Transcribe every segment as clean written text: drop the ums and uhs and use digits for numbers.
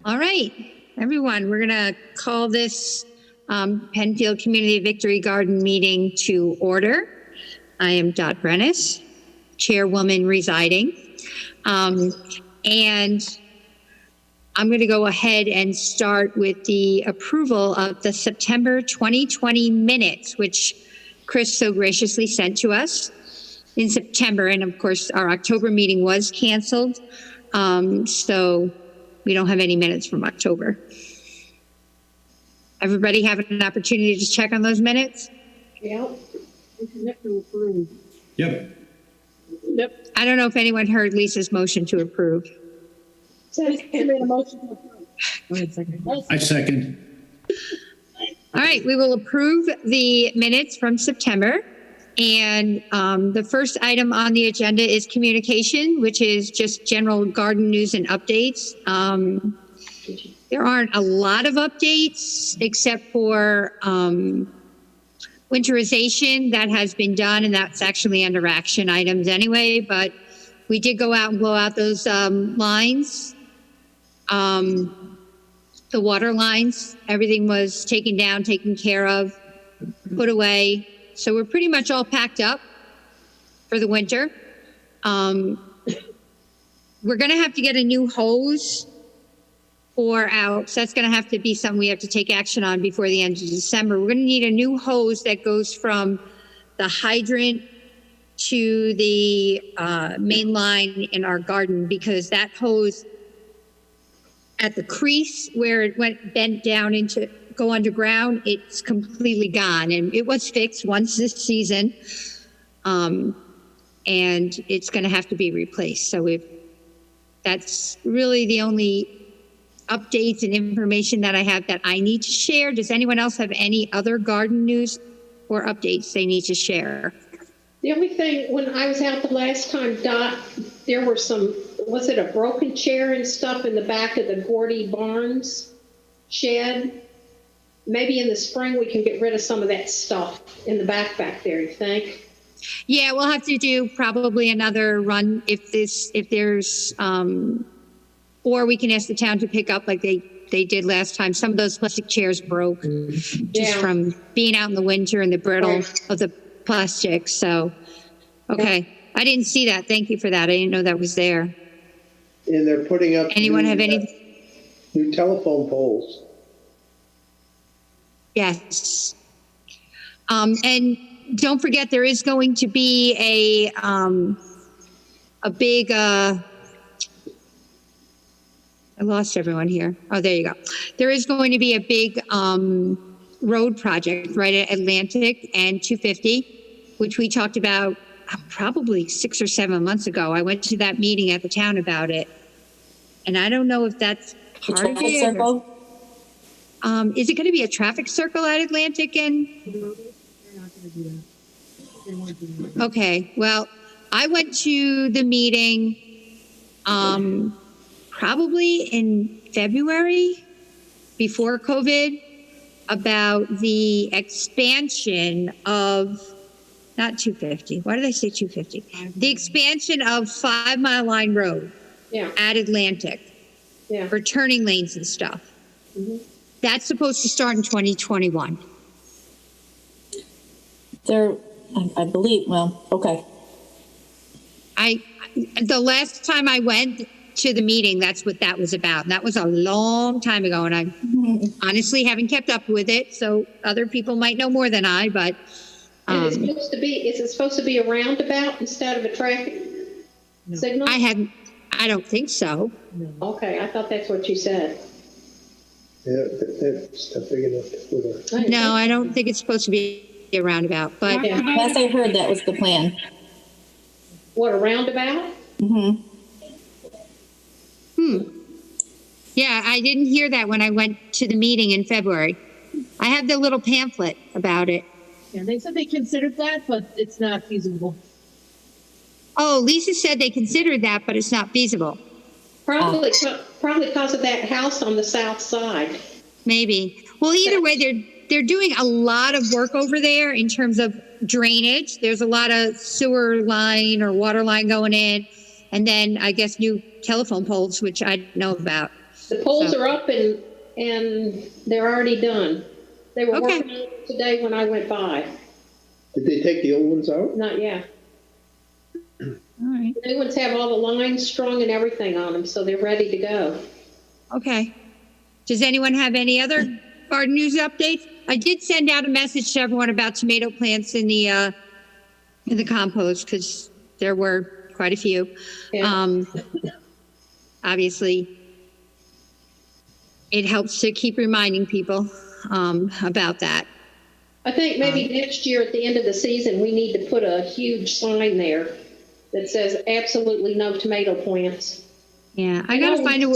All right, everyone, we're going to call this Penfield Community Victory Garden meeting to order. I am Dot Brenneis, Chairwoman presiding. And I'm going to go ahead and start with the approval of the September 2020 minutes, which Chris so graciously sent to us in September. And of course, our October meeting was canceled. So we don't have any minutes from October. Everybody have an opportunity to check on those minutes? Yep. Yep. Yep. I don't know if anyone heard Lisa's motion to approve. Made a motion to approve. I second. All right, we will approve the minutes from September. And the first item on the agenda is communication, which is just general garden news and updates. There aren't a lot of updates except for winterization that has been done, and that's actually under action items anyway, but we did go out and blow out those lines. The water lines, everything was taken down, taken care of, put away. So we're pretty much all packed up for the winter. We're going to have to get a new hose for our, so that's going to have to be something we have to take action on before the end of December. We're going to need a new hose that goes from the hydrant to the main line in our garden, because that hose at the crease where it bent down into go underground, it's completely gone, and it was fixed once this season, and it's going to have to be replaced. So that's really the only updates and information that I have that I need to share. Does anyone else have any other garden news or updates they need to share? The only thing, when I was out the last time, Dot, there were some, was it a broken chair and stuff in the back of the Gordy Barnes shed? Maybe in the spring we can get rid of some of that stuff in the back there, you think? Yeah, we'll have to do probably another run if there's, or we can ask the town to pick up like they did last time. Some of those plastic chairs broke just from being out in the winter and the brittle of the plastic. So, okay. Yeah. I didn't see that. Thank you for that. I didn't know that was there. And they're putting up Anyone have any new telephone poles. Yes. And don't forget, there is going to be a big, I lost everyone here. Oh, there you go. There is going to be a big road project right at Atlantic and 250, which we talked about probably 6 or 7 months ago. I went to that meeting at the town about it. And I don't know if that's part of it. Circle? Is it going to be a traffic circle at Atlantic? And okay, well, I went to the meeting probably in February before COVID about the expansion of, not 250, why did I say 250? The expansion of 5 Mile Line Road at Atlantic for turning lanes and stuff. Mm-hmm. That's supposed to start in 2021. There, I believe, well, okay. The last time I went to the meeting, that's what that was about. And that was a long time ago, and I honestly haven't kept up with it, so other people might know more than I, but... And it's supposed to be, is it supposed to be a roundabout instead of a traffic signal? I don't think so. Okay, I thought that's what you said. Yeah, that's not big enough to put a... No, I don't think it's supposed to be a roundabout, but... Last I heard, that was the plan. What, a roundabout? Mm-hmm. Yeah, I didn't hear that when I went to the meeting in February. I have the little pamphlet about it. Yeah, they said they considered that, but it's not feasible. Oh, Lisa said they considered that, but it's not feasible. Probably because of that house on the south side. Maybe. Well, either way, they're doing a lot of work over there in terms of drainage. There's a lot of sewer line or water line going in, and then I guess new telephone poles, which I don't know about. The poles So- are up and they're already done. They were Okay. working on it today when I went by. Did they take the old ones out? Not yet. All right. The new ones have all the lines strung and everything on them, so they're ready to go. Okay. Does anyone have any other garden news updates? I did send out a message to everyone about tomato plants in the compost because there were quite a few. Yeah. Obviously, it helps to keep reminding people about that. I think maybe next year at the end of the season, we need to put a huge sign there that says absolutely no tomato plants. Yeah, I gotta find a.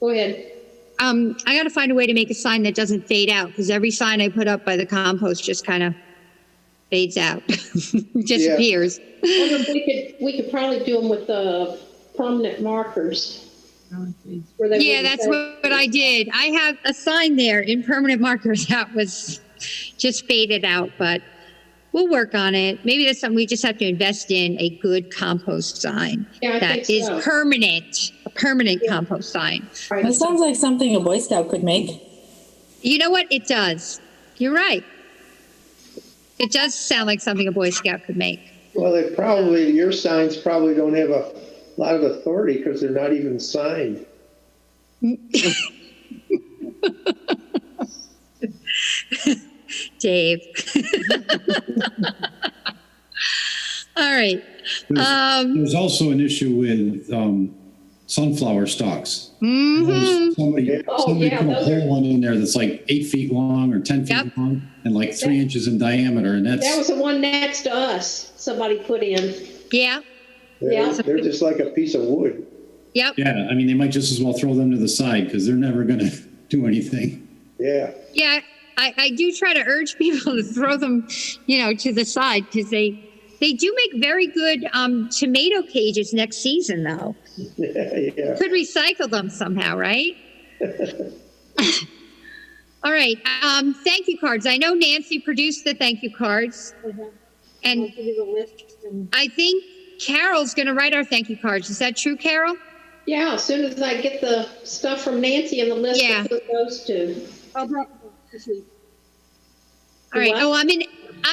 Go ahead. I gotta find a way to make a sign that doesn't fade out because every sign I put up by the compost just kind of fades out, disappears. I wonder if we could probably do them with permanent markers. Where they Yeah, wouldn't that's say- what I did. I have a sign there in permanent markers that was just faded out, but we'll work on it. Maybe that's something we just have to invest in, a good compost sign Yeah, I that think is so. permanent, a permanent compost sign. Right. It sounds like something a Boy Scout could make. You know what? It does. You're right. It does sound like something a Boy Scout could make. Well, your signs probably don't have a lot of authority because they're not even signed. Dave. All right. There's also an issue with sunflower stalks. Somebody Oh, yeah, put a those are- hole in there that's like 8 feet long or 10 feet Yep. long and like 3 inches in diameter, and That was that's the one next to us, somebody put in. Yeah. Yeah. They're just like a piece of wood. Yep. yeah. I mean, they might just as well throw them to the side because they're never going to do anything. Yeah. Yeah. I do try to urge people to throw them, to the side because they do make very good tomato cages next season, though. Yeah. Could recycle them somehow, right? All right. Thank you cards. I know Nancy produced the thank you cards, and I'll give you the list and I think Carol's going to write our thank you cards. Is that true, Carol? Yeah, as soon as I get the stuff from Nancy and the list Yeah. to put those to. I'll drop this week. All right. What? Oh, I'm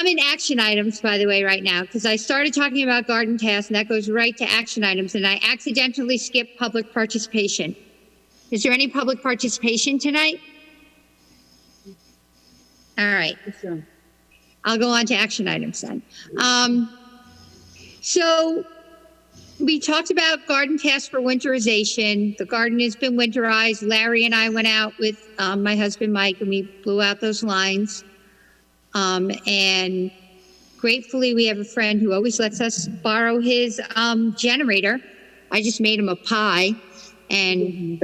in action items, by the way, right now, because I started talking about garden tasks, and that goes right to action items, and I accidentally skipped public participation. Is there any public participation tonight? All right. So, I'll go on to action items then. So we talked about garden tasks for winterization. The garden has been winterized. Larry and I went out with my husband, Mike, and we blew out those lines. And gratefully, we have a friend who always lets us borrow his generator. I just made him a pie, and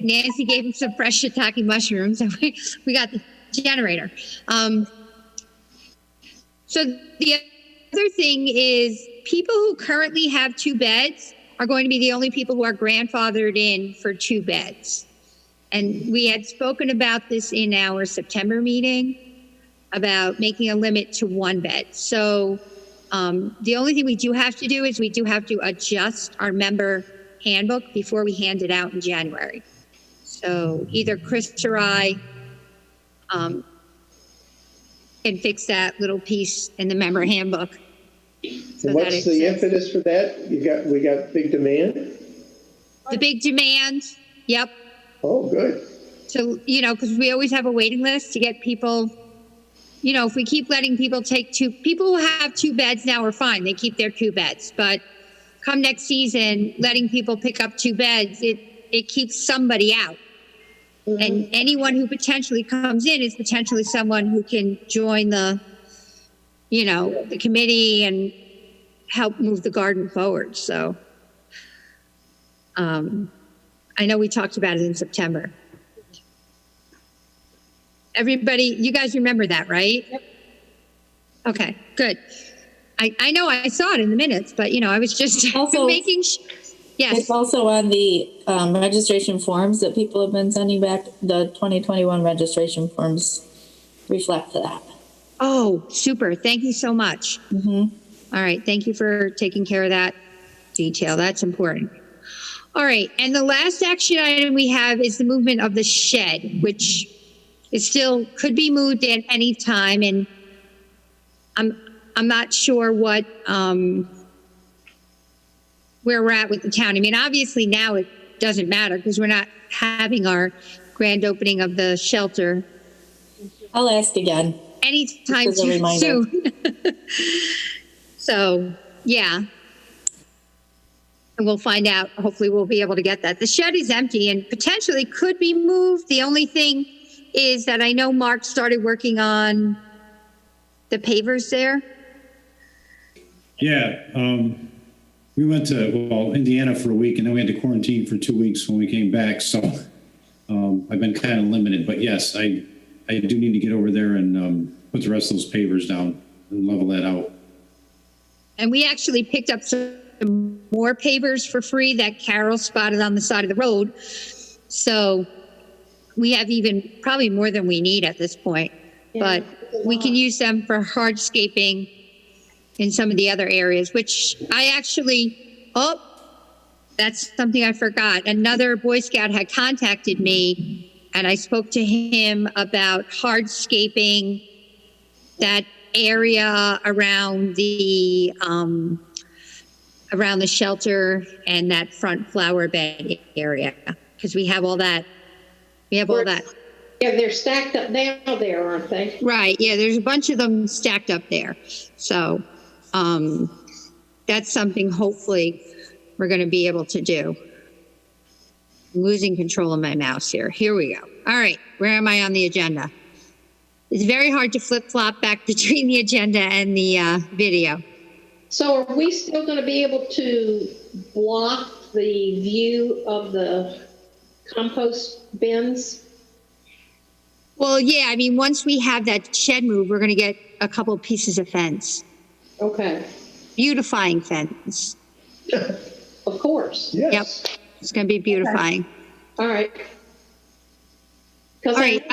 Nancy gave him some fresh shiitake mushrooms, and we got the generator. So the other thing is people who currently have 2 beds are going to be the only people who are grandfathered in for 2 beds. And we had spoken about this in our September meeting about making a limit to 1 bed. So the only thing we do have to do is we do have to adjust our member handbook before we hand it out in January. So either Chris or I can fix that little piece in the member handbook. So And that what's it the says- impetus for that? We got big demand? The big demand, yep. Oh, good. So, because we always have a waiting list to get people, if we keep letting people take 2, people who have 2 beds now are fine. They keep their 2 beds. But come next season, letting people pick up 2 beds, it keeps somebody out. And anyone who potentially comes in is potentially someone who can join the committee and help move the garden forward. So I know we talked about it in September. Everybody, you guys remember that, right? Yep. Okay, good. I know I saw it in the minutes, but I was just Also- making yes. It's also on the registration forms that people have been sending back. The 2021 registration forms reflect that. Oh, super. Thank you so much. All right. Thank you for taking care of that detail. That's important. All right, and the last action item we have is the movement of the shed, which is still could be moved at any time, and I'm not sure what where we're at with the town. I mean, obviously now it doesn't matter because we're not having our grand opening of the shelter I'll ask again. anytime Just as a too reminder. soon. So, yeah. And we'll find out. Hopefully we'll be able to get that. The shed is empty and potentially could be moved. The only thing is that I know Mark started working on the pavers there. Yeah, we went to, well, Indiana for a week and then we had to quarantine for 2 weeks when we came back. So I've been kind of limited, but yes, I do need to get over there and put the rest of those pavers down and level that out. And we actually picked up some more pavers for free that Carol spotted on the side of the road. So we have even probably more than we need at this point. Yeah, But we can use them for hardscaping in some of the other areas, which I actually, that's something I forgot. Another Boy Scout had contacted me and I spoke to him about hardscaping that area around the shelter and that front flower bed area, because we have all that. Yeah, they're stacked up now there, aren't they? right. Yeah, there's a bunch of them stacked up there. So that's something hopefully we're going to be able to do. I'm losing control of my mouse here. Here we go. All right, where am I on the agenda? It's very hard to flip-flop back between the agenda and the video. So are we still going to be able to block the view of the compost bins? Well, yeah, I mean, once we have that shed moved, we're going to get a couple pieces of fence. Okay, Beautifying fence. of course. Yes. It's going to be beautifying. All right. Because All right,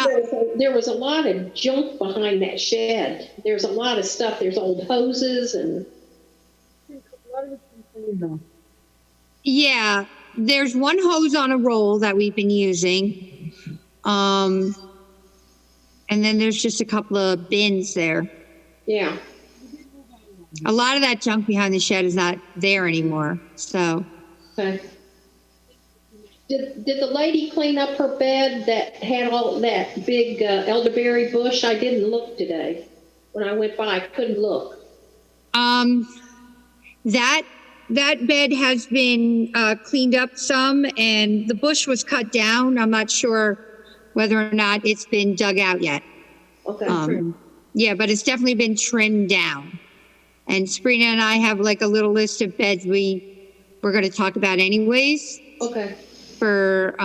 there was a lot of junk behind that shed. There's a lot of stuff. There's old hoses and. Yeah, there's one hose on a roll that we've been using. And then there's just a couple of bins there. Yeah. A lot of that junk behind the shed is not there anymore. So, Okay. Did the lady clean up her bed that had all that big elderberry bush? I didn't look today. When I went by, I couldn't look. that bed has been cleaned up some, and the bush was cut down. I'm not sure whether or not it's been dug out yet. Okay. Yeah, but it's definitely been trimmed down. And Sabrina and I have like a little list of beds we're going to talk about anyways Okay. for,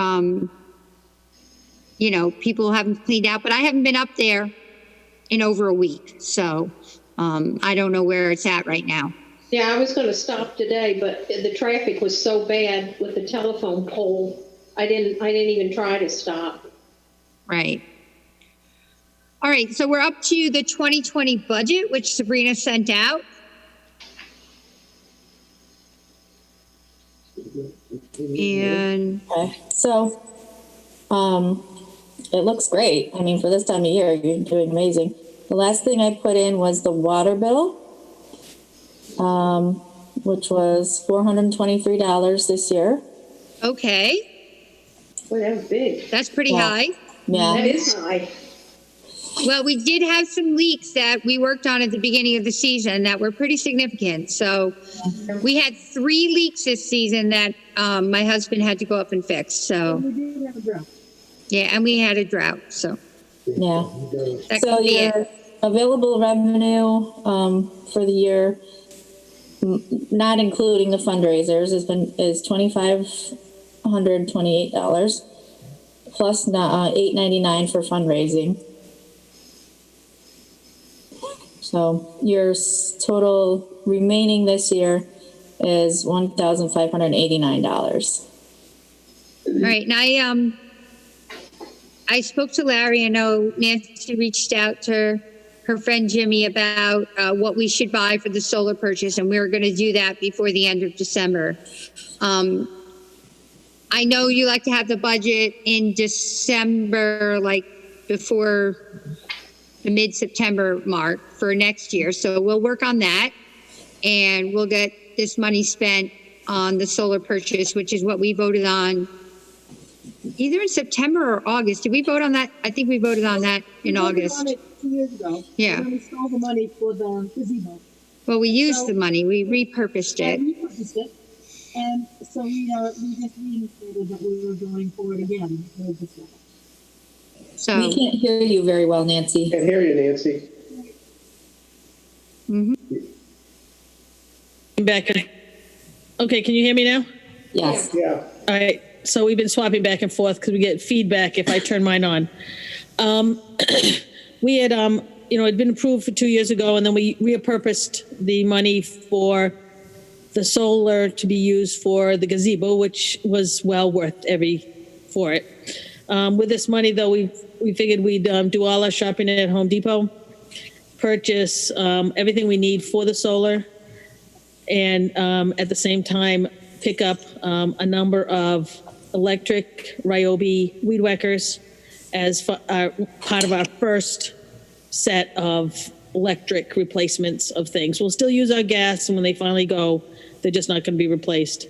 people who haven't cleaned out, but I haven't been up there in over a week. So, I don't know where it's at right now. Yeah, I was going to stop today, but the traffic was so bad with the telephone pole. I didn't even try to stop. Right. All right. So we're up to the 2020 budget, which Sabrina sent out. And Okay, so, it looks great. I mean, for this time of year, you're doing amazing. The last thing I put in was the water bill, which was $423 this year. okay, Boy, that was big. that's pretty Yeah. high. Yeah. That is high. Well, we did have some leaks that we worked on at the beginning of the season that were pretty significant. So we had 3 leaks this season that my husband had to go up and fix. So yeah, and we had a drought. So Yeah. that So could be it. your available revenue, for the year, not including the fundraisers, is $2,528 plus $899 for fundraising. So your total remaining this year is $1,589. All right, and I spoke to Larry. I know Nancy reached out to her friend Jimmy about what we should buy for the solar purchase, and we were going to do that before the end of December. I know you like to have the budget in December, like before the mid-September mark for next year. So we'll work on that, and we'll get this money spent on the solar purchase, which is what we voted on either in September or August. Did we vote on that? I think we voted on that in We voted August. on it 2 years ago. Yeah. And then we stole the money for the gazebo. Well, we used So- the money. We repurposed it. And we purchased it. And so we just reinstated that we were going for it again. for this year. So, We can't hear you very well, Nancy. Can't hear you, Nancy. Back in. Okay, can you hear me now? Yes. Yeah. All right, so we've been swapping back and forth because we get feedback if I turn mine on. We had, it'd been approved for 2 years ago, and then we repurposed the money for the solar to be used for the gazebo, which was well worth for it. With this money, though, we figured we'd do all our shopping at Home Depot, purchase everything we need for the solar, and at the same time pick up a number of electric Ryobi weed whackers as part of our first set of electric replacements of things. We'll still use our gas, and when they finally go, they're just not going to be replaced.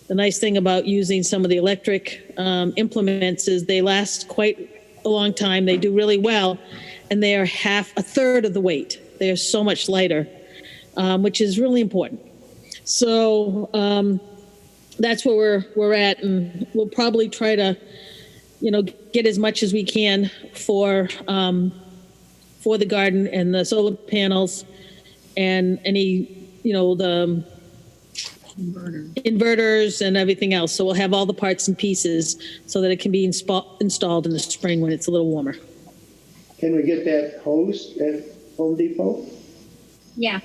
The nice thing about using some of the electric implements is they last quite a long time. They do really well, and they are a third of the weight. They are so much lighter, which is really important. So that's where we're at, and we'll probably try to, get as much as we can for the garden and the solar panels and any, the inverters and everything else. So we'll have all the parts and pieces so that it can be installed in the spring when it's a little warmer. Can we get that hose at Home Depot? yeah.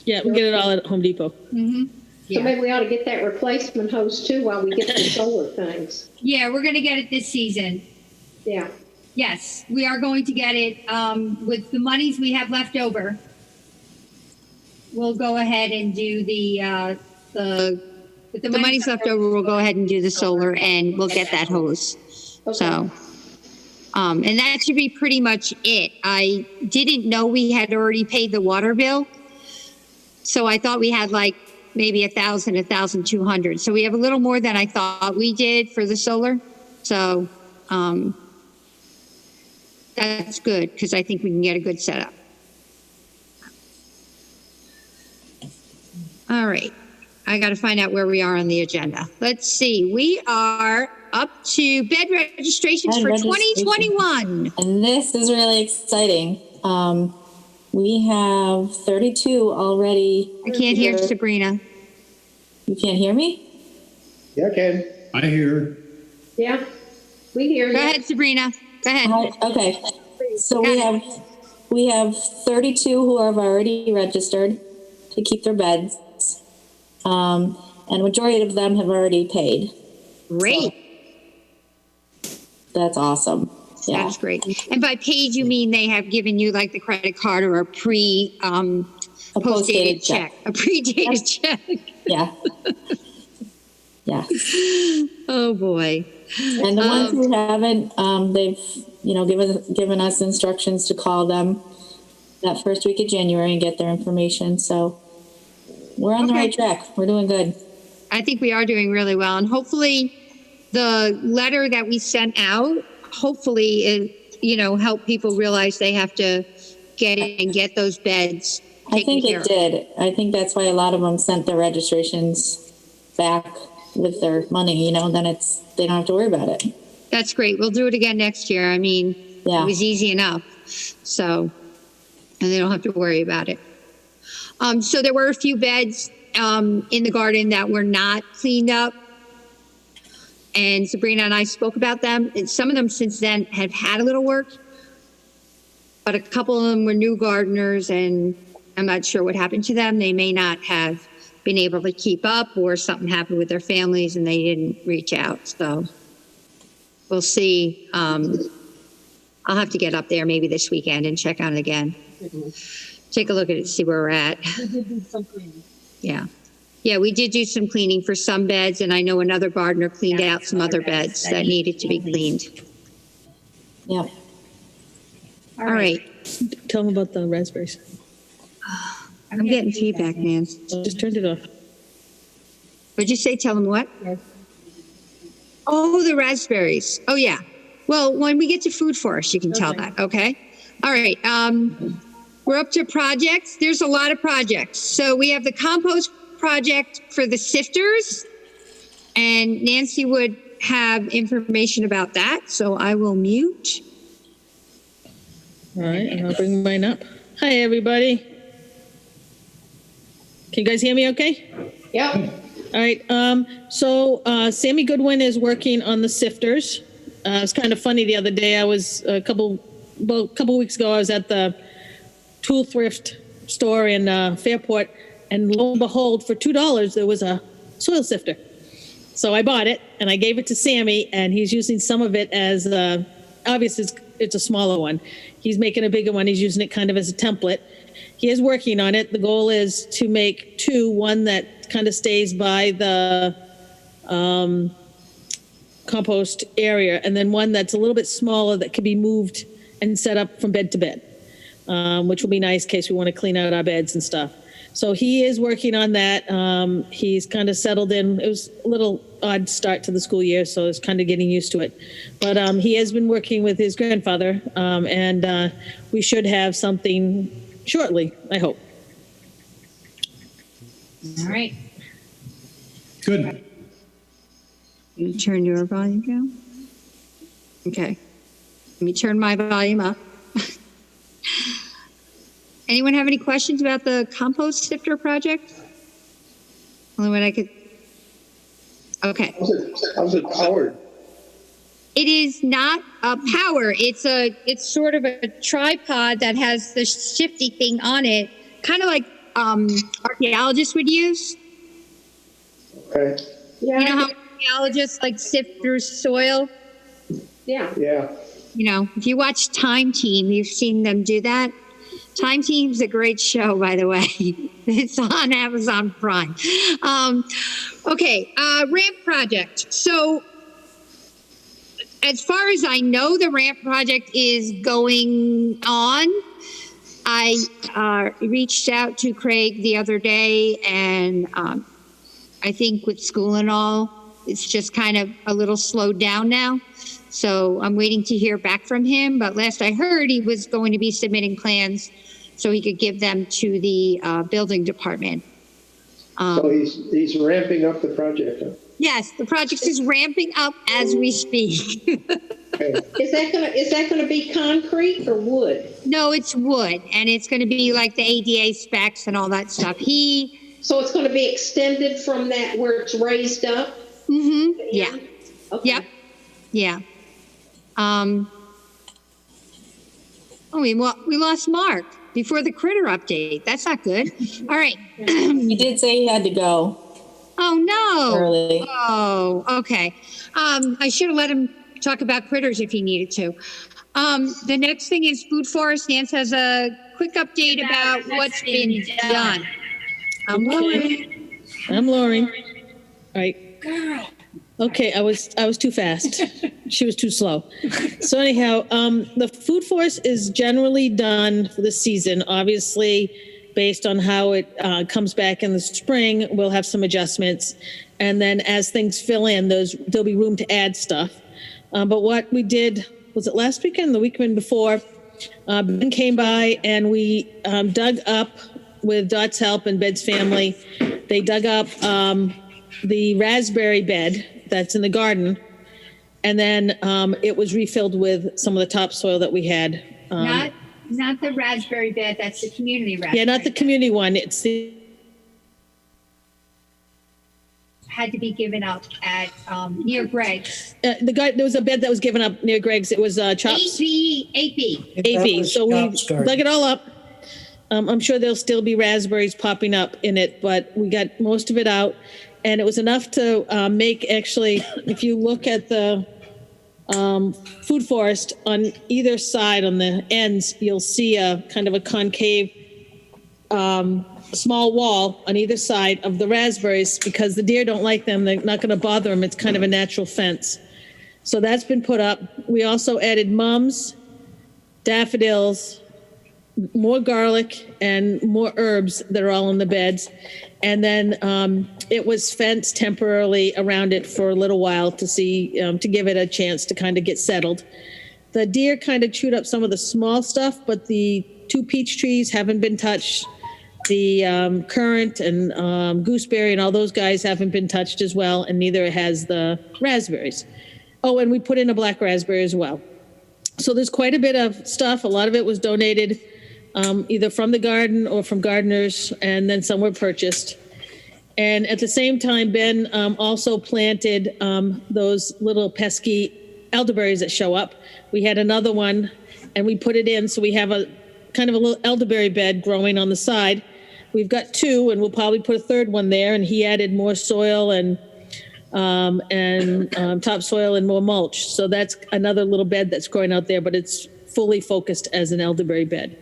Yeah, we'll get it all at Home Depot. So maybe we ought to get that replacement hose too while we get the solar things. Yeah, we're going to get it this season. Yeah. Yes, we are going to get it with the monies we have left over. We'll go ahead and do with the money's left over. We'll go ahead and do the solar, and we'll get that hose. Okay. So, and that should be pretty much it. I didn't know we had already paid the water bill, so I thought we had like maybe 1,000, 1,200. So we have a little more than I thought we did for the solar. So. That's good, because I think we can get a good setup. All right. I got to find out where we are on the agenda. Let's see. We are up to bed registrations Bed for registration. 2021. And this is really exciting. We have 32 already. I can't hear Sabrina. You can't hear me? Yeah, Ken. I hear. Yeah. We hear you. Go ahead, Sabrina. Go ahead. Hi, okay. So Got we have 32 who have already registered to keep their beds. And a majority of them have already paid. Great. That's awesome. Yeah. That's great. And by paid, you mean they have given you like the credit card or a post-dated check. A pre-dated check. Yeah. Yeah. Oh, boy. And the ones who haven't, they've, given us instructions to call them that first week of January and get their information. So we're on the right track. We're doing good. I think we are doing really well. And hopefully the letter that we sent out, hopefully, help people realize they have to get those beds I think taken care it did. I think that's why a lot of them sent their registrations back with their money, then they don't have to worry about it. That's great. We'll do it again next year. I mean, Yeah. It was easy enough. So, and they don't have to worry about it. So there were a few beds in the garden that were not cleaned up. And Sabrina and I spoke about them. And some of them since then have had a little work. But a couple of them were new gardeners, and I'm not sure what happened to them. They may not have been able to keep up, or something happened with their families and they didn't reach out. So we'll see. I'll have to get up there maybe this weekend and check on it again. Take a look at it, see where we're at. We did do some cleaning. Yeah. Yeah, we did do some cleaning for some beds, and I know another gardener cleaned out some other beds that needed to be cleaned. Yep. All right. Tell them about the raspberries. I'm getting feedback, man. I just turned it off. What'd you say? Tell them what? Oh, the raspberries. Oh, yeah. Well, when we get to food forest, you can tell that, okay? All right. We're up to projects. There's a lot of projects. So we have the compost project for the sifters, and Nancy would have information about that, so I will mute. All right, and I'll bring mine up. Hi, everybody. Can you guys hear me okay? Yeah. All right, so Sammy Goodwin is working on the sifters. It was kind of funny the other day. I was a couple weeks ago, I was at the tool thrift store in Fairport, and lo and behold, for $2, there was a soil sifter. So I bought it, and I gave it to Sammy, and he's using some of it as, obviously it's a smaller one. He's making a bigger one. He's using it kind of as a template. He is working on it. The goal is to make two, one that kind of stays by the compost area, and then one that's a little bit smaller that can be moved and set up from bed to bed, which will be nice in case we want to clean out our beds and stuff. So he is working on that. He's kind of settled in. It was a little odd start to the school year, so it's kind of getting used to it. But he has been working with his grandfather, and we should have something shortly, I hope. All right. Good. You turn your volume down? Okay. Let me turn my volume up. Anyone have any questions about the compost sifter project? Only one I could. Okay. How's it powered? It is not a power. It's sort of a tripod that has the shifty thing on it, kind of like archaeologists would use. Okay. Yeah. You know how archaeologists like sift through soil? Yeah. Yeah. You know, if you watch Time Team, you've seen them do that. Time Team's a great show, by the way. It's on Amazon Prime. Okay, ramp project. So, as far as I know, the ramp project is going on. I reached out to Craig the other day, and I think with school and all, it's just kind of a little slowed down now. So I'm waiting to hear back from him. But last I heard, he was going to be submitting plans so he could give them to the building department. So he's ramping up the project. Huh? Yes, the project is ramping up as we speak. Okay. Is that gonna be concrete or wood? No, it's wood, and it's going to be like the ADA specs and all that stuff. So it's gonna be extended from that where it's raised up? Yeah, Okay. yep, yeah. We lost Mark before the critter update. That's not good. All right. He did say he had to go Oh, no. early. Oh, okay. I should have let him talk about critters if he needed to. The next thing is food forest. Nance has a quick update about what's been done. I'm Lori. I'm Lori. All right. Okay, I was too fast. She was too slow. So anyhow, the food forest is generally done for the season. Obviously, based on how it comes back in the spring, we'll have some adjustments. And then as things fill in, there'll be room to add stuff. But what we did, was it last weekend, the weekend before, Ben came by and we dug up, with Dot's help and Bed's family, they dug up the raspberry bed that's in the garden, and then it was refilled with some of the topsoil that we had. Not the raspberry bed, that's the community raspberry. Yeah, not the community one. It's the Had to be given up at near Greg's. the guy. There was a bed that was given up near Greg's. It was Chops. AB. AB. So we dug it all up. I'm sure there'll still be raspberries popping up in it, but we got most of it out, and it was enough to make, actually, if you look at the food forest on either side, on the ends, you'll see a kind of a concave small wall on either side of the raspberries because the deer don't like them. They're not going to bother them. It's kind of a natural fence. So that's been put up. We also added mums, daffodils, more garlic, and more herbs that are all in the beds. And then it was fenced temporarily around it for a little while to see, to give it a chance to kind of get settled. The deer kind of chewed up some of the small stuff, but the 2 peach trees haven't been touched. The currant and gooseberry and all those guys haven't been touched as well, and neither has the raspberries. Oh, and we put in a black raspberry as well. So there's quite a bit of stuff. A lot of it was donated either from the garden or from gardeners, and then some were purchased. And at the same time, Ben also planted those little pesky elderberries that show up. We had another one, and we put it in, so we have a kind of a little elderberry bed growing on the side. We've got 2, and we'll probably put a 3rd one there, and he added more soil and topsoil and more mulch. So that's another little bed that's growing out there, but it's fully focused as an elderberry bed.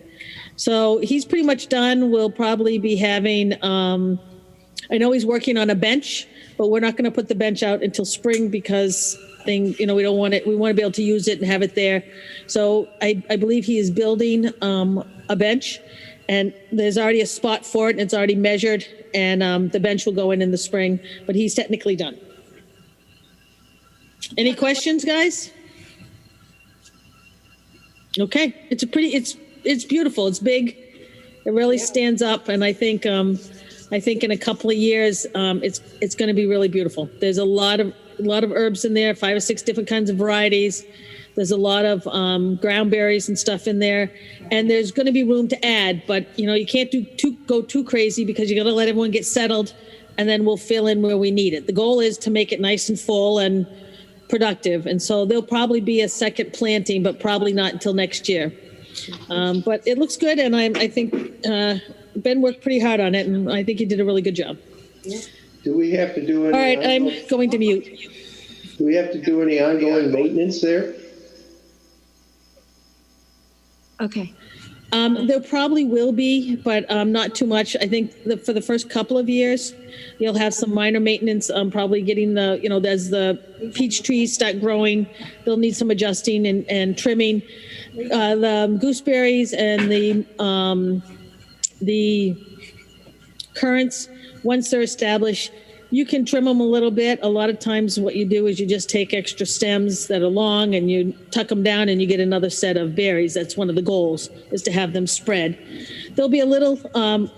So he's pretty much done. We'll probably be having, I know he's working on a bench, but we're not going to put the bench out until spring because we don't want it. We want to be able to use it and have it there. So I believe he is building a bench, and there's already a spot for it, and it's already measured, and the bench will go in the spring, but he's technically done. Any questions, guys? Okay, it's beautiful. It's big. It really stands up, and I think in a couple of years, it's going to be really beautiful. There's a lot of herbs in there, 5 or 6 different kinds of varieties. There's a lot of ground berries and stuff in there, and there's going to be room to add. But you can't go too crazy because you got to let everyone get settled, and then we'll fill in where we need it. The goal is to make it nice and full and productive, and so there'll probably be a second planting, but probably not until next year. But it looks good, and I think Ben worked pretty hard on it, and I think he did a really good job. Do we have to do any? All right, I'm going to mute. Do we have to do any ongoing maintenance there? Okay. There probably will be, but not too much. I think for the first couple of years, you'll have some minor maintenance. Probably getting as the peach trees start growing, they'll need some adjusting and trimming. The gooseberries and the currants, once they're established, you can trim them a little bit. A lot of times what you do is you just take extra stems that are long and you tuck them down and you get another set of berries. That's one of the goals, is to have them spread. There'll be a little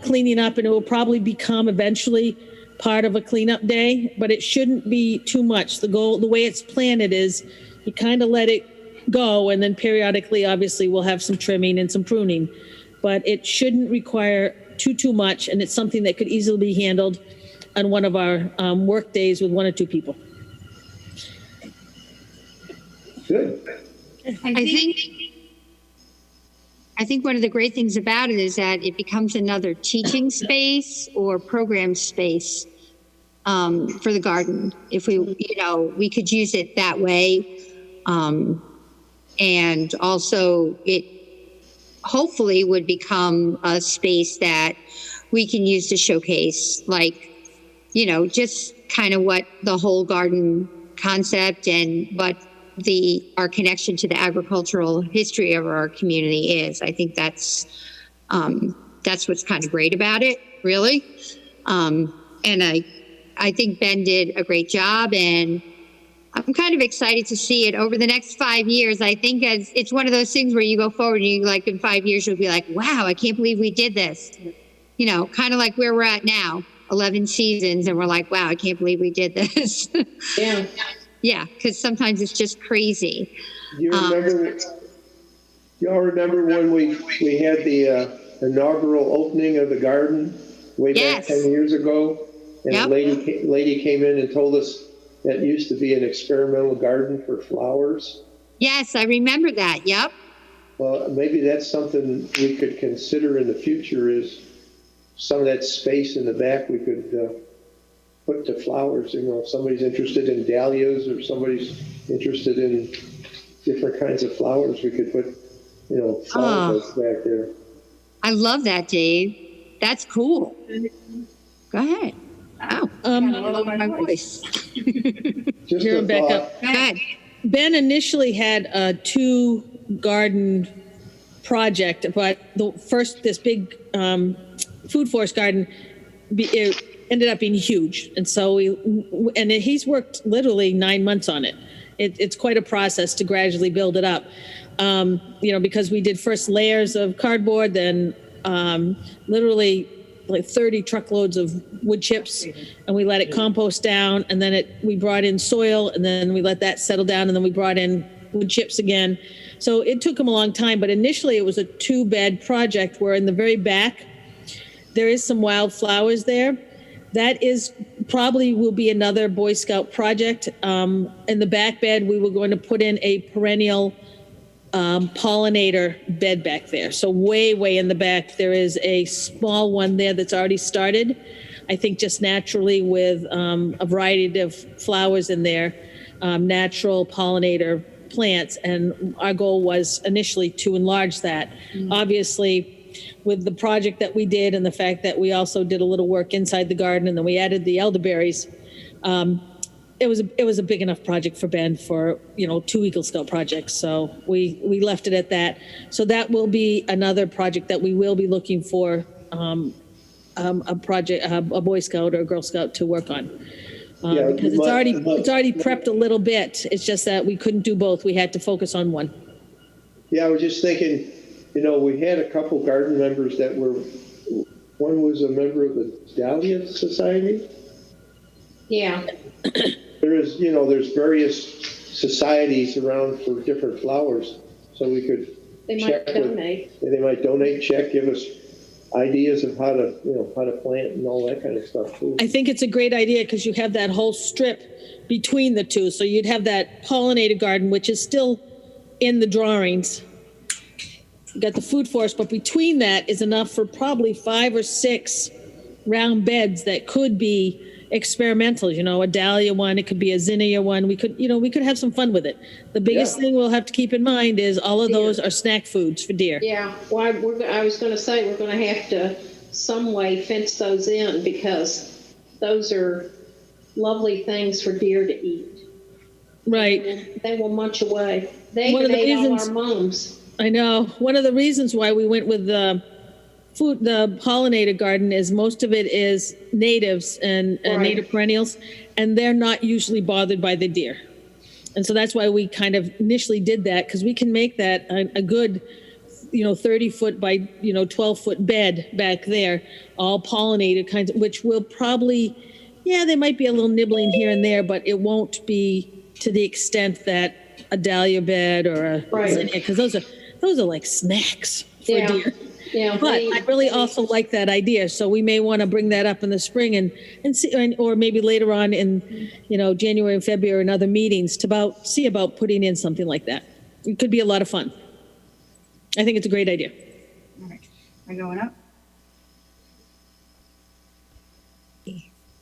cleaning up, and it will probably become eventually part of a cleanup day, but it shouldn't be too much. The way it's planted is you kind of let it go, and then periodically, obviously, we'll have some trimming and some pruning, but it shouldn't require too much, and it's something that could easily be handled on one of our work days with 1 or 2 people. Good. I think one of the great things about it is that it becomes another teaching space or program space for the garden. If we could use it that way. And also it hopefully would become a space that we can use to showcase, just kind of what the whole garden concept and what our connection to the agricultural history of our community is. I think that's what's kind of great about it, really. And I think Ben did a great job, and I'm kind of excited to see it over the next 5 years. I think it's one of those things where you go forward and in 5 years, you'll be like, wow, I can't believe we did this. Kind of like where we're at now, 11 seasons, and we're like, wow, I can't believe we did this. Yeah. Yeah, because sometimes it's just crazy. Y'all remember when we had the inaugural opening of the garden way back 10 years ago? And Yep. a lady came in and told us that used to be an experimental garden for flowers. Yes, I remember that. Yep. Well, maybe that's something we could consider in the future, is some of that space in the back we could put to flowers. If somebody's interested in dahlias or somebody's interested in different kinds of flowers, we could put, flower beds back there. I love that, Dave. That's cool. Go ahead. Oh, my voice. Just Here, a Rebecca. thought. Go ahead. Ben initially had a 2-garden project, but this big food forest garden, it ended up being huge. And so he's worked literally 9 months on it. It's quite a process to gradually build it up. Because we did first layers of cardboard, then literally like 30 truckloads of wood chips, and we let it compost down, and then we brought in soil, and then we let that settle down, and then we brought in wood chips again. So it took him a long time, but initially it was a 2-bed project where in the very back there is some wildflowers there. That is probably will be another Boy Scout project. In the back bed, we were going to put in a perennial pollinator bed back there. So way in the back, there is a small one there that's already started. I think just naturally with a variety of flowers in there, natural pollinator plants. And our goal was initially to enlarge that. Obviously, with the project that we did and the fact that we also did a little work inside the garden and then we added the elderberries, it was a big enough project for Ben for 2 Eagle Scout projects. So we left it at that. So that will be another project that we will be looking for a project, a Boy Scout or a Girl Scout to work on. Because it's already prepped a little bit. It's just that we couldn't do both. We had to focus on one. Yeah, I was just thinking, we had a couple garden members that one was a member of the Dahlia Society. Yeah. There's various societies around for different flowers, so we could They might donate. They might donate, give us ideas of how to plant and all that kind of stuff too. I think it's a great idea because you have that whole strip between the two. So you'd have that pollinated garden, which is still in the drawings. You got the food forest, but between that is enough for probably 5 or 6 round beds that could be experimental, a dahlia one, it could be a zinnia one. We could have some fun with it. The biggest thing we'll have to keep in mind is all of those are snack foods for deer. Yeah, well, I was going to say we're going to have to some way fence those in because those are lovely things for deer to eat. Right. And they will munch away. They One of the ate all reasons- our mums. I know. One of the reasons why we went with the pollinated garden is most of it is natives and native perennials, and they're not usually bothered by the deer. And so that's why we kind of initially did that, because we can make that a good 30-foot by 12-foot bed back there, all pollinated kinds, which will probably, they might be a little nibbling here and there, but it won't be to the extent that a dahlia bed or a zinnia, because those are like snacks for deer. Yeah, But I really also like that idea. So we may want to bring that up in the spring and see, or maybe later on in, January and February and other meetings to see about putting in something like that. It could be a lot of fun. I think it's a great idea. All right. Am I going up?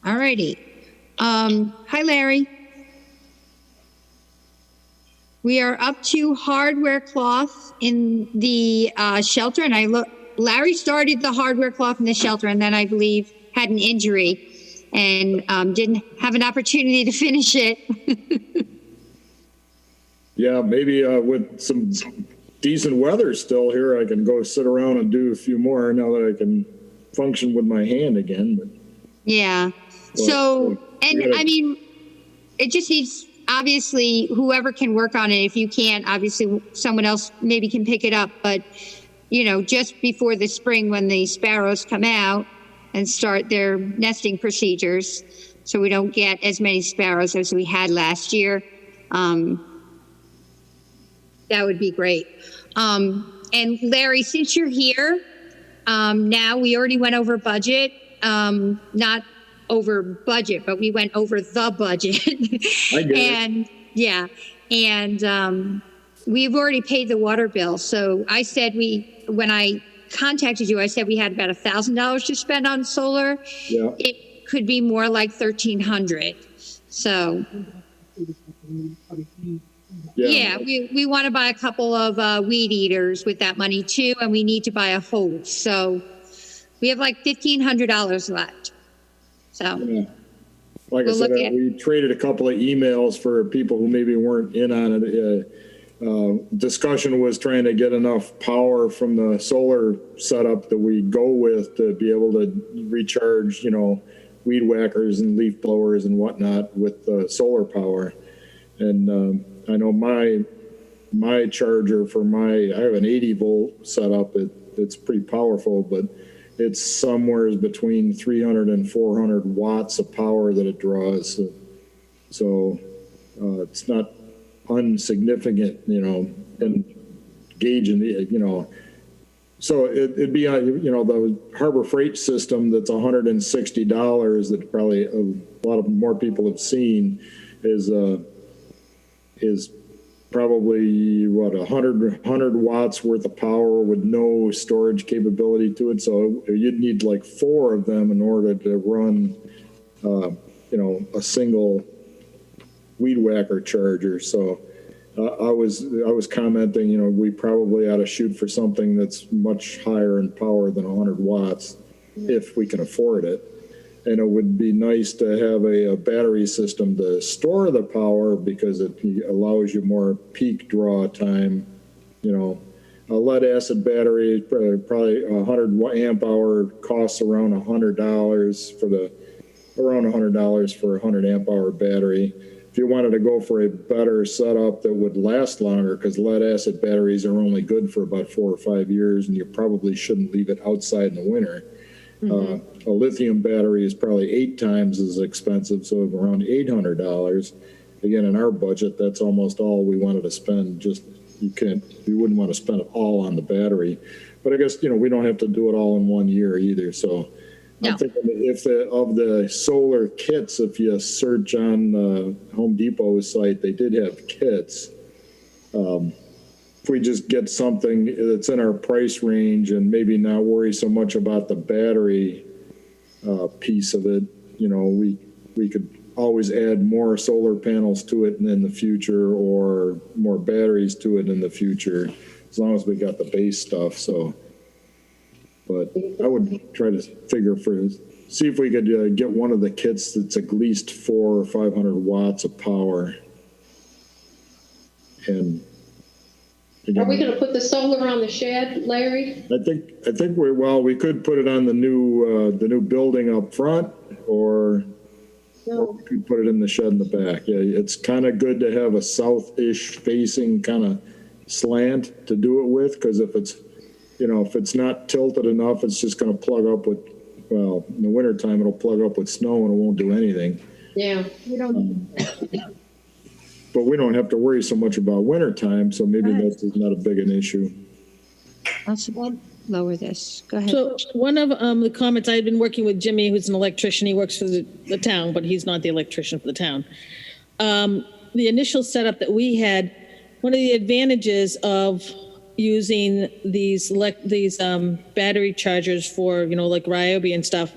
All righty. Hi, Larry. We are up to hardware cloth in the shelter, and Larry started the hardware cloth in the shelter, and then I believe had an injury and didn't have an opportunity to finish it. Yeah, maybe with some decent weather still here, I can go sit around and do a few more now that I can function with my hand again. But, Yeah. So, and I mean, it just needs, obviously, whoever can work on it. If you can't, obviously, someone else maybe can pick it up. But, just before the spring when the sparrows come out and start their nesting procedures, so we don't get as many sparrows as we had last year, that would be great. And Larry, since you're here, now we already went over budget, not over budget, but we went over the budget. I get and we've already paid the water bill. So I said when I contacted you, I said we had about $1,000 to spend on solar. Yeah. It could be more like $1,300. So yeah, we want to buy a couple of weed eaters with that money too, and we need to buy a hose. So We have like $1,500 left. So, Yeah. Like I We'll said, look at- we traded a couple of emails for people who maybe weren't in on it. Discussion was trying to get enough power from the solar setup that we go with to be able to recharge, weed whackers and leaf blowers and whatnot with solar power. And I know my charger for I have an 80 volt setup. It's pretty powerful, but it's somewhere between 300 and 400 watts of power that it draws. So it's not unsignificant, and gauging, so it'd be, the Harbor Freight system that's $160 that probably a lot of more people have seen is probably 100 watts worth of power with no storage capability to it. So you'd need like 4 of them in order to run, a single weed whacker charger. So I was commenting, we probably ought to shoot for something that's much higher in power than 100 watts if we can afford it. And it would be nice to have a battery system to store the power because it allows you more peak draw time. A lead acid battery, probably 100 amp hour costs around $100 for a 100 amp hour battery. If you wanted to go for a better setup that would last longer, because lead acid batteries are only good for about 4 or 5 years, and you probably shouldn't leave it outside in the winter. A lithium battery is probably 8 times as expensive, so around $800. Again, in our budget, that's almost all we wanted to spend. We wouldn't want to spend it all on the battery. But I guess, we don't have to do it all in 1 year either. So No. I'm thinking of the solar kits, if you search on the Home Depot's site, they did have kits. If we just get something that's in our price range and maybe not worry so much about the battery piece of it, we could always add more solar panels to it in the future or more batteries to it in the future, as long as we got the base stuff. So, but I would try to see if we could get one of the kits that's at least 400 or 500 watts of power. And Are we going to put the solar on the shed, Larry? I think we could put it on the new building up front, or we could put it in the shed in the back. Yeah, it's kind of good to have a south-ish facing kind of slant to do it with, because if it's not tilted enough, it's just going to plug up with, in the wintertime, it'll plug up with snow and it won't do anything. Yeah. We don't, But we don't have to worry so much about wintertime, so maybe that's not a big an issue. let's lower this. Go ahead. So one of the comments, I had been working with Jimmy, who's an electrician. He works for the town, but he's not the electrician for the town. The initial setup that we had, one of the advantages of using these battery chargers for, like Ryobi and stuff,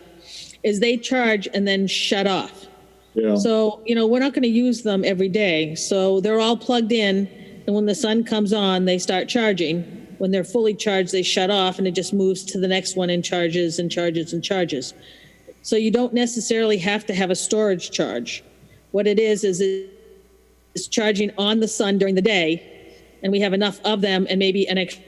is they charge and then shut off. Yeah. So, we're not going to use them every day. So they're all plugged in, and when the sun comes on, they start charging. When they're fully charged, they shut off, and it just moves to the next one and charges and charges and charges. So you don't necessarily have to have a storage charge. What it is it's charging on the sun during the day, and we have enough of them and maybe an extra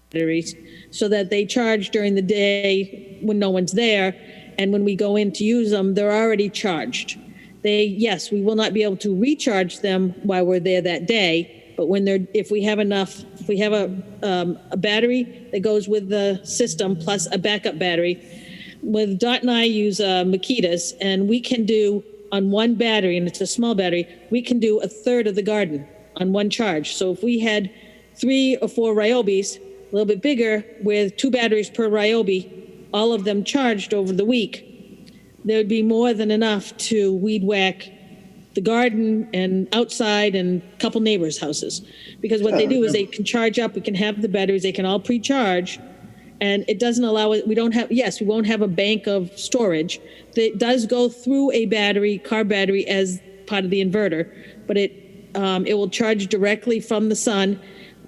batteries so that they charge during the day when no one's there. And when we go in to use them, they're already charged. Yes, we will not be able to recharge them while we're there that day, but if we have a battery that goes with the system plus a backup battery. With Dot and I use Makitas, and we can do on one battery, and it's a small battery, we can do a third of the garden on one charge. So if we had 3 or 4 Ryobis, a little bit bigger, with 2 batteries per Ryobi, all of them charged over the week, there would be more than enough to weed whack the garden and outside and a couple neighbors' houses. Because what they do is they can charge up, we can have the batteries, they can all pre-charge, and it doesn't allow it, we won't have a bank of storage. It does go through a car battery as part of the inverter, but it will charge directly from the sun.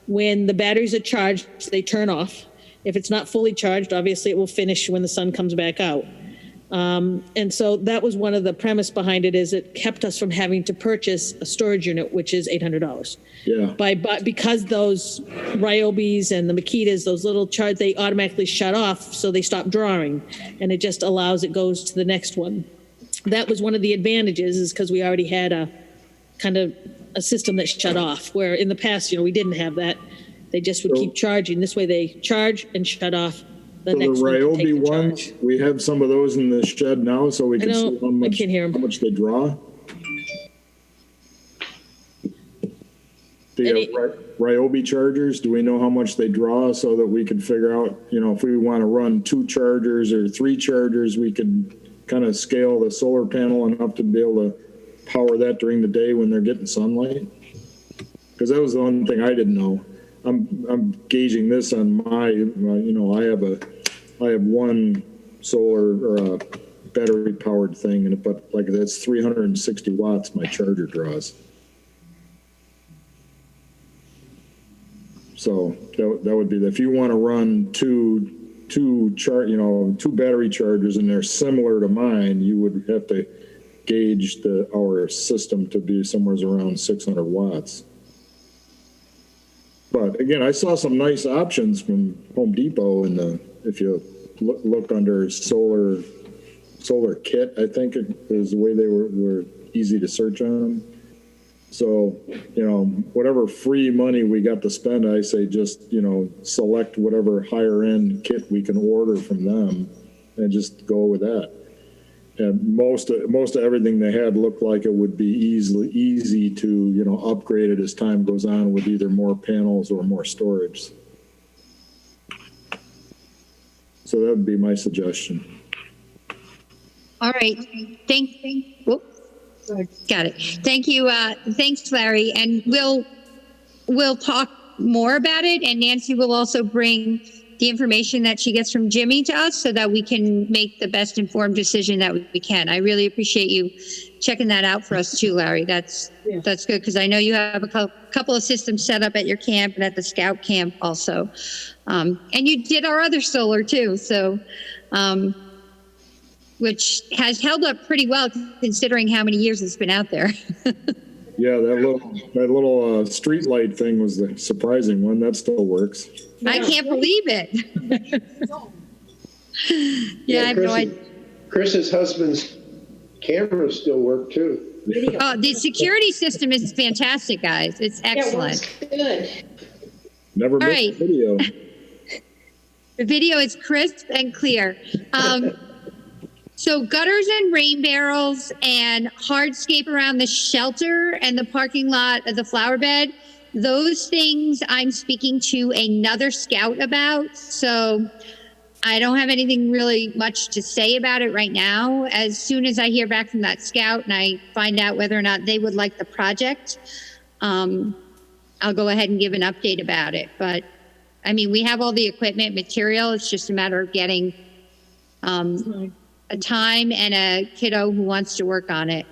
When the batteries are charged, they turn off. If it's not fully charged, obviously it will finish when the sun comes back out. And so that was one of the premise behind it, is it kept us from having to purchase a storage unit, which is $800. Yeah. Because those Ryobis and the Makitas, those little charts, they automatically shut off, so they stop drawing, and it just allows, it goes to the next one. That was one of the advantages, is because we already had a kind of a system that shut off, where in the past, we didn't have that. They just would keep charging. This way they charge and shut off. The So the next one to take Ryobi the ones, charge. we have some of those in the shed now, so we can I see know, how I much, can't hear 'em. how much they draw. The Any- Ryobi chargers, do we know how much they draw, so that we could figure out, if we want to run 2 chargers or 3 chargers, we could kind of scale the solar panel enough to be able to power that during the day when they're getting sunlight? Because that was the one thing I didn't know. I'm gauging this on my, I have one solar or a battery powered thing, but like that's 360 watts my charger draws. So that would be, if you want to run two battery chargers and they're similar to mine, you would have to gauge our system to be somewhere around 600 watts. But again, I saw some nice options from Home Depot if you look under solar kit, I think is the way they were easy to search on them. So, whatever free money we got to spend, I say just, select whatever higher end kit we can order from them and just go with that. And most of everything they had looked like it would be easy to, upgrade it as time goes on with either more panels or more storage. So that would be my suggestion. All right. Got it. Thank you. Thanks, Larry. And we'll talk more about it. And Nancy will also bring the information that she gets from Jimmy to us so that we can make the best informed decision that we can. I really appreciate you checking that out for us too, Larry. That's good, because I know you have a couple of systems set up at your camp and at the scout camp also. And you did our other solar too. So, which has held up pretty well considering how many years it's been out there. Yeah, that little street light thing was the surprising one. That still works. I can't believe it. Yeah, I have no idea. Chris's husband's cameras still work too. Oh, the security system is fantastic, guys. It's excellent. Good. Never missed right. a video. The video is crisp and clear. So gutters and rain barrels and hardscape around the shelter and the parking lot of the flower bed, those things I'm speaking to another scout about. So I don't have anything really much to say about it right now. As soon as I hear back from that scout and I find out whether or not they would like the project, I'll go ahead and give an update about it. But I mean, we have all the equipment material. It's just a matter of getting a time and a kiddo who wants to work on it.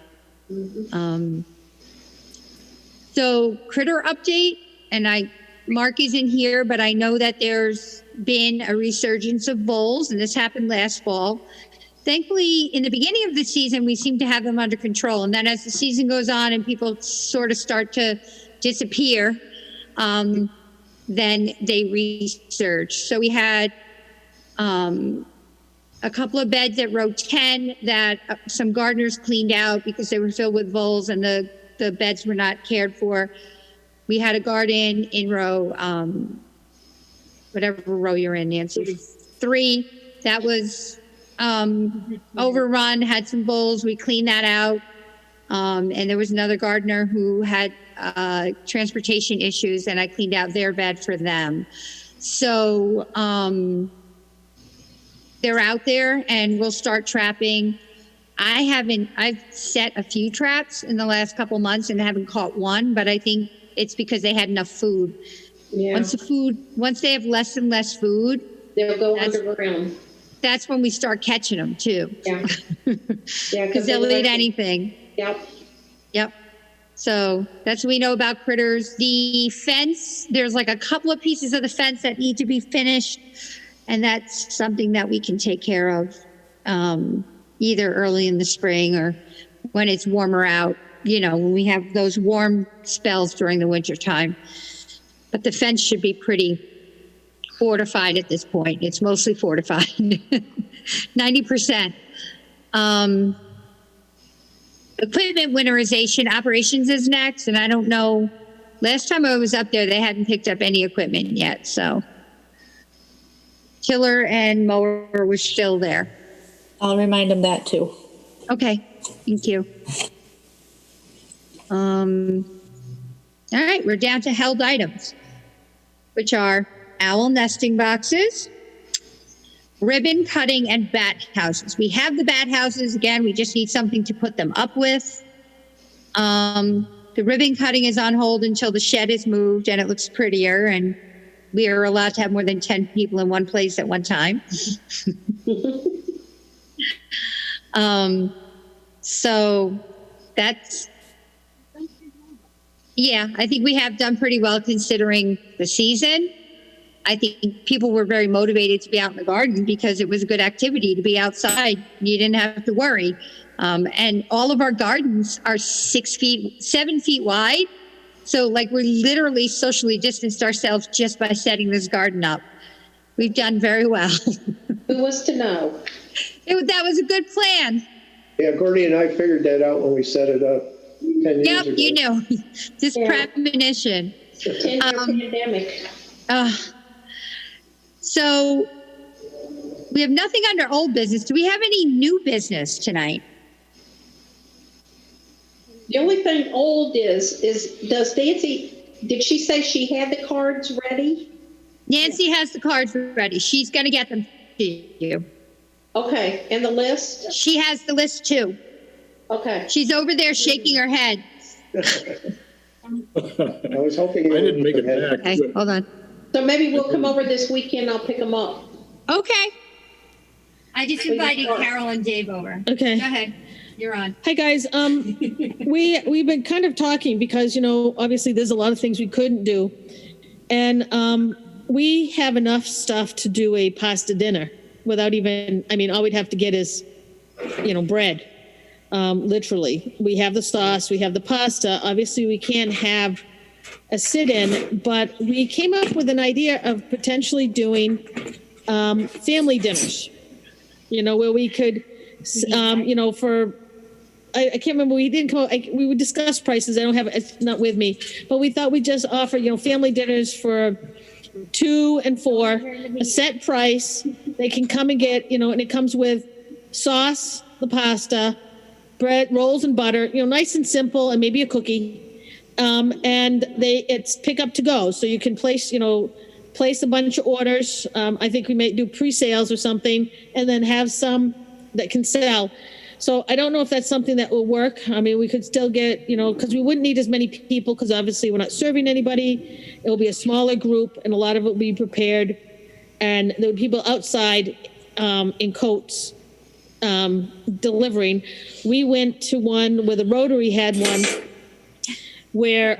So critter update, and Mark isn't here, but I know that there's been a resurgence of voles, and this happened last fall. Thankfully, in the beginning of the season, we seem to have them under control. And then as the season goes on and people sort of start to disappear, then they resurge. So we had a couple of beds at row 10 that some gardeners cleaned out because they were filled with voles and the beds were not cared for. We had a garden in row, whatever row you're in, Nancy, 3, that was overrun, had some voles. We cleaned that out. And there was another gardener who had transportation issues, and I cleaned out their bed for them. So they're out there, and we'll start trapping. I've set a few traps in the last couple months and haven't caught one, but I think it's because they had enough food. Yeah. Once they have less and less food, They'll go underground. that's when we start catching them too. Yeah. Yeah. Because they'll eat anything. Yep. So that's what we know about critters. The fence, there's like a couple of pieces of the fence that need to be finished. And that's something that we can take care of either early in the spring or when it's warmer out, when we have those warm spells during the winter time. But the fence should be pretty fortified at this point. It's mostly fortified, 90%. Equipment winterization operations is next, and I don't know. Last time I was up there, they hadn't picked up any equipment yet, so. Tiller and mower was still there. I'll remind them that too. Okay, thank you. All right, we're down to held items, which are owl nesting boxes, ribbon cutting, and bat houses. We have the bat houses. Again, we just need something to put them up with. The ribbon cutting is on hold until the shed is moved and it looks prettier, and we are allowed to have more than 10 people in one place at one time. So that's, yeah, I think we have done pretty well considering the season. I think people were very motivated to be out in the garden because it was a good activity to be outside. You didn't have to worry. And all of our gardens are 7 feet wide. So like we're literally socially distanced ourselves just by setting this garden up. We've done very well. Who was to know? That was a good plan. Yeah, Gordy and I figured that out when we set it up 10 years Yep, ago. you know, this premonition. It's a 10-year pandemic. So we have nothing under old business. Do we have any new business tonight? The only thing old is does Nancy, did she say she had the cards ready? Nancy has the cards ready. She's going to get them to you. Okay, and the list? She has the list too. Okay. She's over there shaking her head. I was hoping. I didn't make it ahead. back. Okay, hold on. So maybe we'll come over this weekend, I'll pick them up. Okay. I just invited Carol and Dave over. Okay. Go ahead. You're on. Hi guys. We've been kind of talking because obviously there's a lot of things we couldn't do, and we have enough stuff to do a pasta dinner without even. I mean, all we'd have to get is, bread. Literally, we have the sauce, we have the pasta. Obviously, we can't have a sit-in, but we came up with an idea of potentially doing family dinners. Where we could, for. I can't remember. We didn't come. We would discuss prices. I don't have it's not with me, but we thought we'd just offer family dinners for 2 and 4, a set price. They can come and get and it comes with sauce, the pasta, bread, rolls, and butter. Nice and simple, and maybe a cookie. And it's pick up to go, so you can place a bunch of orders. I think we may do pre-sales or something, and then have some that can sell. So I don't know if that's something that will work. I mean, we could still get, because we wouldn't need as many people, because obviously we're not serving anybody. It will be a smaller group, and a lot of it will be prepared. And there will be people outside in coats delivering. We went to one where the Rotary had one where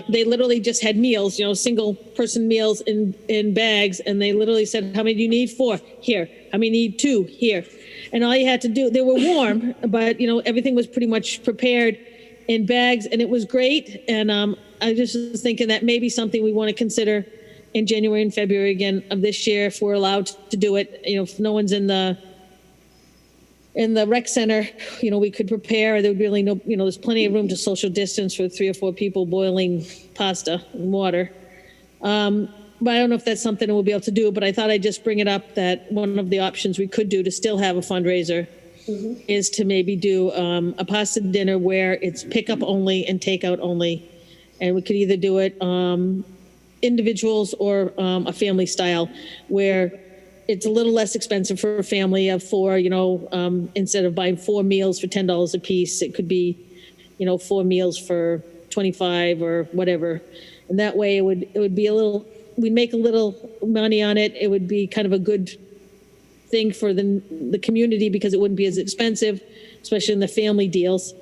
they literally just had meals, single person meals in bags. And they literally said, how many do you need? 4 here. How many need 2 here? And all you had to do, they were warm, but everything was pretty much prepared in bags, and it was great. And I just was thinking that maybe something we want to consider in January and February again of this year, if we're allowed to do it. If no one's in the rec center, we could prepare. There would really there's plenty of room to social distance for 3 or 4 people boiling pasta and water. But I don't know if that's something we'll be able to do, but I thought I'd just bring it up that one of the options we could do to still have a fundraiser is to maybe do a pasta dinner where it's pickup only and takeout only. And we could either do it individuals or a family style where it's a little less expensive for a family of 4, instead of buying 4 meals for $10 a piece, it could be, 4 meals for 25 or whatever. And that way it would be we'd make a little money on it. It would be kind of a good thing for the community because it wouldn't be as expensive, especially in the family deals.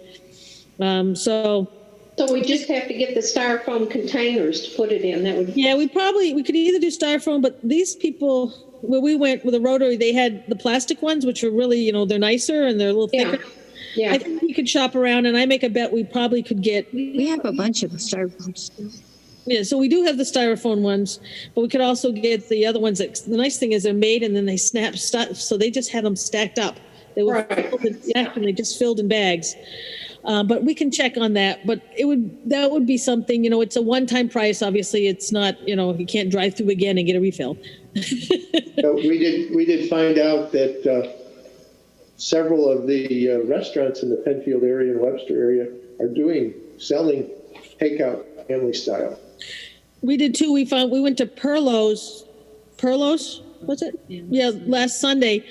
So So we just have to get the styrofoam containers to put it in. That would, Yeah, we could either do styrofoam, but these people, where we went with the Rotary, they had the plastic ones, which are really, they're nicer and they're a little yeah, thicker. yeah. I think we could shop around, and I make a bet we probably could get, We have a bunch of styrofoams. yeah, so we do have the styrofoam ones, but we could also get the other ones. The nice thing is they're made and then they snap stuff, so they just had them stacked up. They were Right. filled in, yeah, and they just filled in bags. But we can check on that. But that would be something, it's a one-time price. Obviously, it's not, you can't drive through again and get a refill. So we did find out that several of the restaurants in the Penfield area and Webster area are selling takeout family style. We did too. We went to Perlo's, was it? Yeah, last Sunday.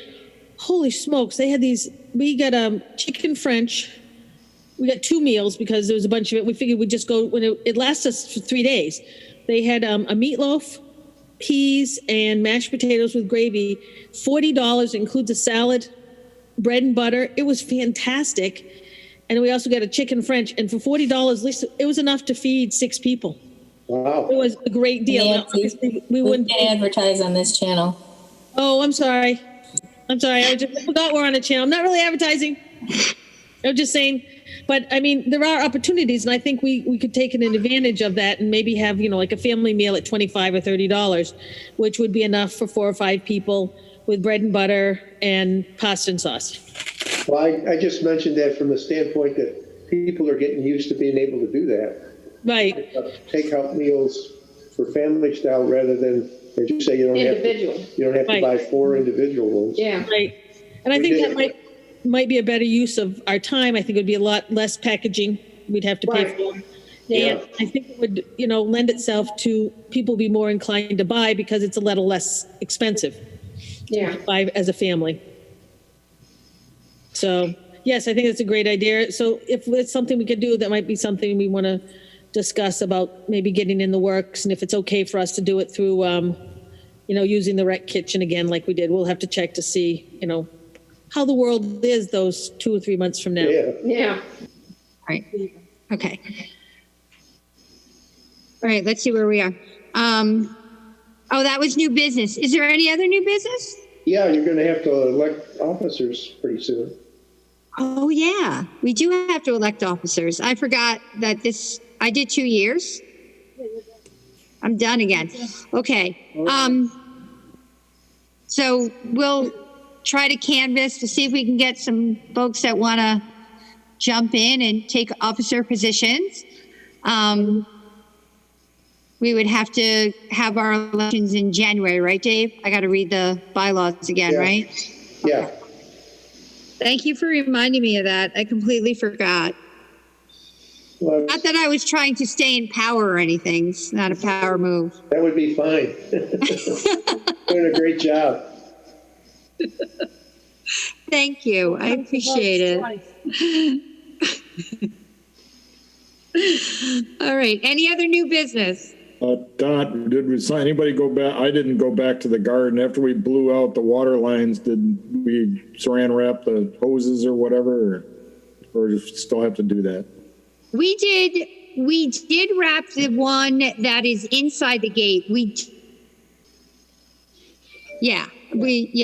Holy smokes. They had we got chicken French. We got 2 meals because there was a bunch of it. We figured we'd just go when it lasts us for 3 days. They had a meatloaf, peas, and mashed potatoes with gravy. $40, includes a salad, bread and butter. It was fantastic. And we also got a chicken French. And for $40, at least it was enough to feed 6 people. Wow. It was a great deal. Nancy, Obviously, we we wouldn't. can't advertise on this channel. Oh, I'm sorry. I just forgot we're on a channel. I'm not really advertising. I'm just saying. But I mean, there are opportunities, and I think we could take an advantage of that and maybe have, like a family meal at $25 or $30, which would be enough for 4 or 5 people with bread and butter and pasta and sauce. Well, I just mentioned that from the standpoint that people are getting used to being able to do that. Right. Takeout meals for family style rather than, as you say, you don't Individual. have to Right. buy 4 individual ones. Yeah. Right. And I We think did. that might be a better use of our time. I think it would be a lot less packaging we'd have to pay Right. for. Yeah. And I think it would, lend itself to people be more inclined to buy because it's a little less expensive Yeah. to buy as a family. So, yes, I think it's a great idea. So if it's something we could do, that might be something we want to discuss about maybe getting in the works. And if it's okay for us to do it through, using the rec kitchen again, like we did, we'll have to check to see, how the world is those 2 or 3 months from now. Yeah. Yeah. Right. Okay. All right, let's see where we are. That was new business. Is there any other new business? Yeah, you're going to have to elect officers pretty soon. Oh, yeah. We do have to elect officers. I forgot that I did 2 years. I'm done again. Okay. So we'll try to canvass to see if we can get some folks that want to jump in and take officer positions. We would have to have our elections in January, right, Dave? I got to read the bylaws again, Yeah. right? Yeah. Thank you for reminding me of that. I completely forgot. Well, Not that I was trying to stay in power or anything. It's not a power move. that would be fine. Doing a great job. Thank you. I appreciate it. All right. Any other new business? Dot, anybody go back? I didn't go back to the garden after we blew out the water lines. Did we saran wrap the hoses or whatever, or still have to do that? We did wrap the one that is inside the gate. We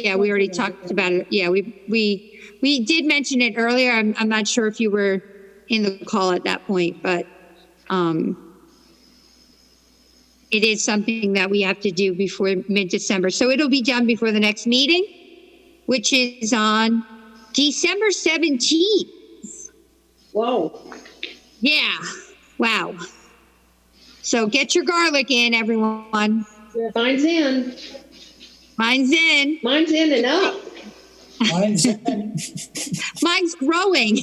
already talked about it. Yeah, we did mention it earlier. I'm not sure if you were in the call at that point, but it is something that we have to do before mid-December. So it'll be done before the next meeting, which is on December 17th. Whoa. Yeah. Wow. So get your garlic in, everyone. Mine's in. Mine's in. Mine's in and up. Mine's growing.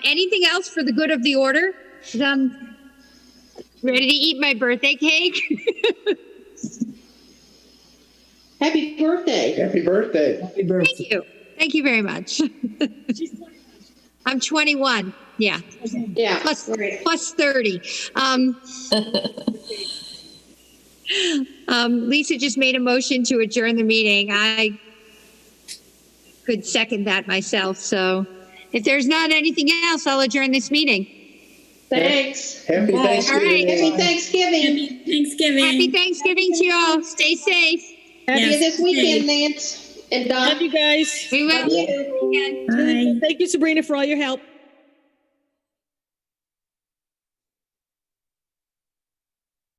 Anything else for the good of the order? 'Cause I'm ready to eat my birthday cake. Happy birthday. Happy birthday. Thank you. Thank you very much. I'm 21. Yeah. Yeah. Plus 30. Lisa just made a motion to adjourn the meeting. I could second that myself. So If there's not anything else, I'll adjourn this meeting. Thanks. Happy Bye. Thanksgiving. All right. Happy Thanksgiving. Happy Thanksgiving. Happy Thanksgiving to you all. Stay safe. See you Yes. this weekend, Nance and Doc. Love you guys. We will. Love you. Weekend. Bye. Thank you, Sabrina, for all your help.